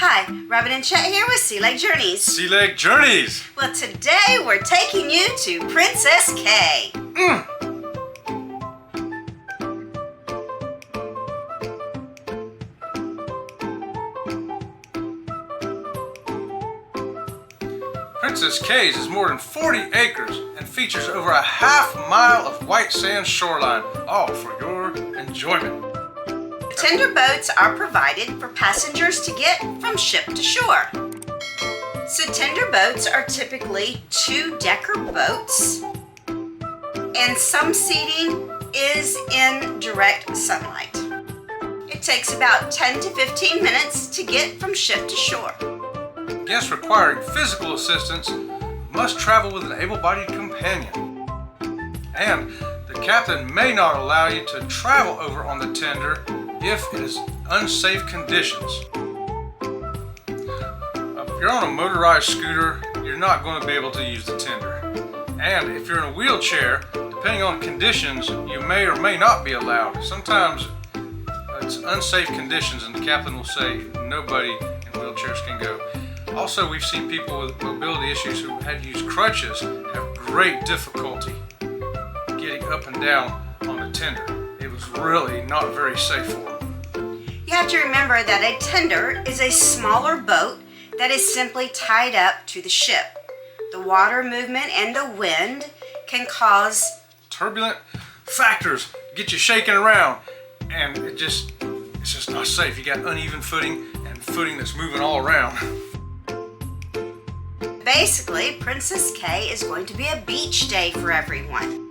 Hi, Robin and Chet here with Sea Lake Journeys. Sea Lake Journeys! Well, today we're taking you to Princess Cay. Princess Cays is more than 40 acres and features over a half-mile of white sand shoreline, all for your enjoyment. Tender boats are provided for passengers to get from ship to shore. So tender boats are typically two-decker boats, and some seating is in direct sunlight. It takes about 10 to 15 minutes to get from ship to shore. Guests requiring physical assistance must travel with an able-bodied companion. And the captain may not allow you to travel over on the tender if it is unsafe conditions. If you're on a motorized scooter, you're not going to be able to use the tender. And if you're in a wheelchair, depending on conditions, you may or may not be allowed. Sometimes it's unsafe conditions and the captain will say nobody in wheelchairs can go. Also, we've seen people with mobility issues who had to use crutches have great difficulty getting up and down on the tender. It was really not very safe for them. You have to remember that a tender is a smaller boat that is simply tied up to the ship. The water movement and the wind can cause turbulent factors, get you shaking around, and it's just not safe. You got uneven footing and footing that's moving all around. Basically, Princess Cay is going to be a beach day for everyone.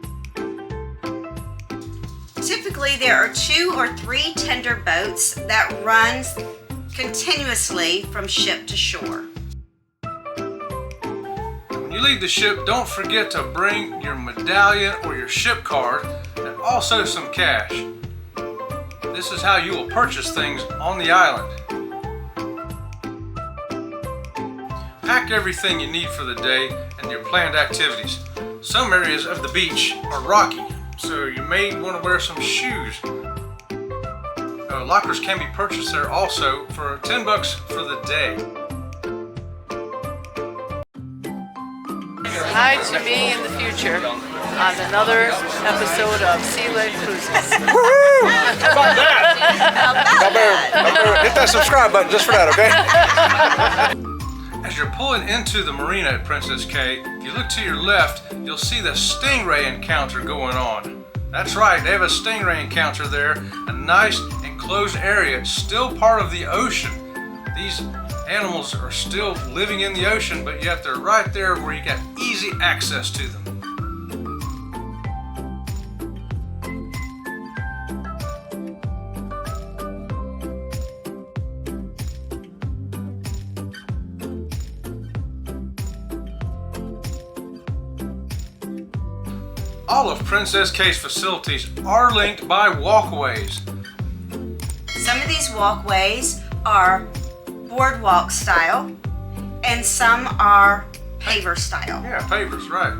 Typically, there are 2 or 3 tender boats that run continuously from ship to shore. When you leave the ship, don't forget to bring your medallion or your ship card and also some cash. This is how you will purchase things on the island. Pack everything you need for the day and your planned activities. Some areas of the beach are rocky, so you may want to wear some shoes. Lockers can be purchased there also for $10 for the day. Hi to me in the future on another episode of Sea Lake Cruises. Woohoo! How about that? Hit that subscribe button just for that, okay? As you're pulling into the marina at Princess Cay, if you look to your left, you'll see the stingray encounter going on. That's right, they have a stingray encounter there, a nice enclosed area. It's still part of the ocean. These animals are still living in the ocean, but yet they're right there where you got easy access to them. All of Princess Cay's facilities are linked by walkways. Some of these walkways are boardwalk style and some are paver style. Yeah, pavers, right.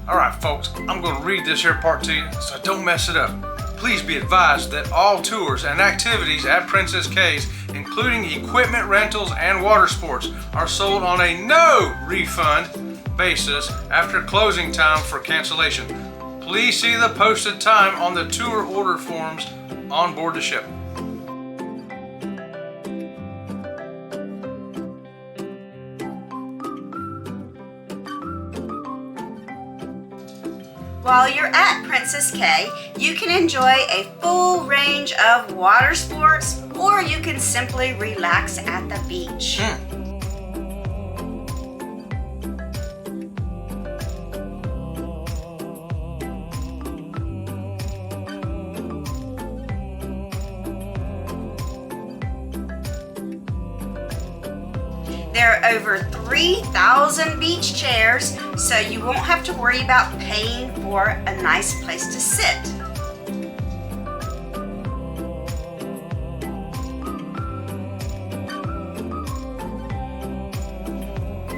All right, folks, I'm going to read this here part to you, so don't mess it up. Please be advised that all tours and activities at Princess Cays, including equipment rentals and water sports, are sold on a no refund basis after closing time for cancellation. Please see the posted time on the tour order forms on board the ship. While you're at Princess Cay, you can enjoy a full range of water sports, or you can simply relax at the beach. There are over 3,000 beach chairs, so you won't have to worry about paying for a nice place to sit.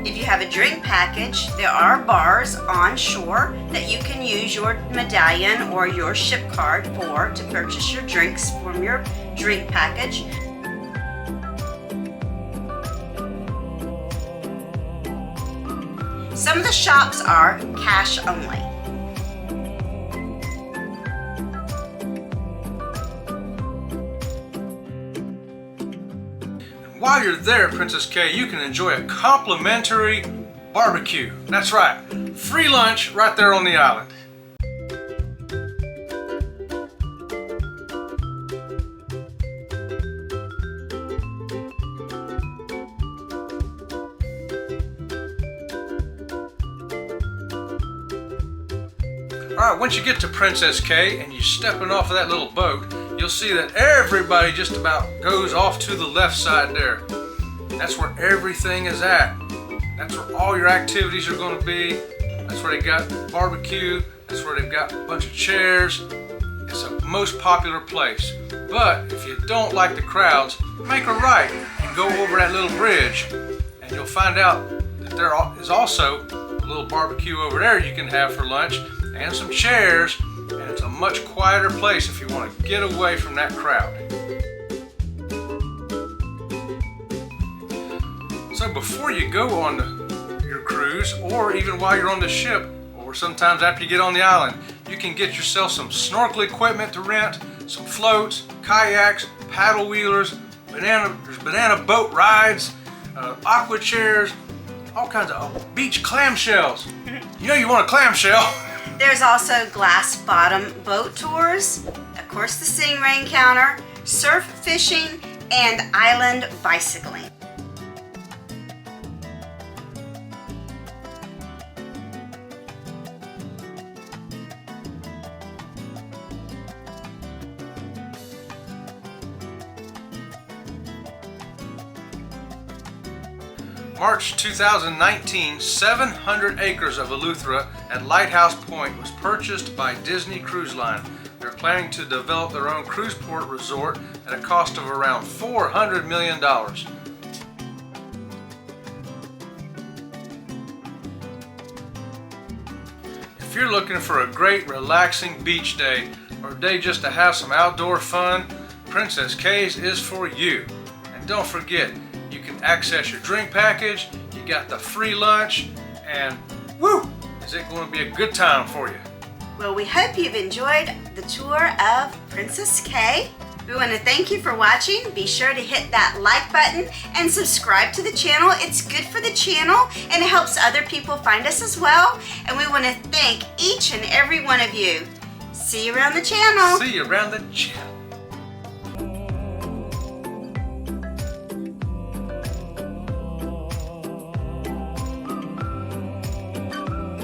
If you have a drink package, there are bars on shore that you can use your medallion or your ship card for to purchase your drinks from your drink package. Some of the shops are cash only. While you're there at Princess Cay, you can enjoy a complimentary barbecue. That's right, free lunch right there on the island. Alright, once you get to Princess Cay and you're stepping off of that little boat, you'll see that everybody just about goes off to the left side there. That's where everything is at. That's where all your activities are going to be. That's where they got barbecue. That's where they've got a bunch of chairs. It's the most popular place. But if you don't like the crowds, make a right and go over that little bridge, and you'll find out that there is also a little barbecue over there you can have for lunch and some chairs, and it's a much quieter place if you want to get away from that crowd. So before you go on your cruise, or even while you're on the ship, or sometimes after you get on the island, you can get yourself some snorkel equipment to rent, some floats, kayaks, paddle wheelers, there's banana boat rides, aqua chairs, all kinds of beach clamshells. You know you want a clamshell. There's also glass bottom boat tours, of course the stingray encounter, surf fishing, and island bicycling. March 2019, 700 acres of Eleuthera at Lighthouse Point was purchased by Disney Cruise Line. They're planning to develop their own cruise port resort at a cost of around $400 million. If you're looking for a great relaxing beach day or a day just to have some outdoor fun, Princess Cays is for you. And don't forget, you can access your drink package, you got the free lunch, and woo! Is it going to be a good time for you? Well, we hope you've enjoyed the tour of Princess Cay. We want to thank you for watching. Be sure to hit that like button and subscribe to the channel. It's good for the channel and it helps other people find us as well. And we want to thank each and every one of you. See you around the channel. See you around the channel.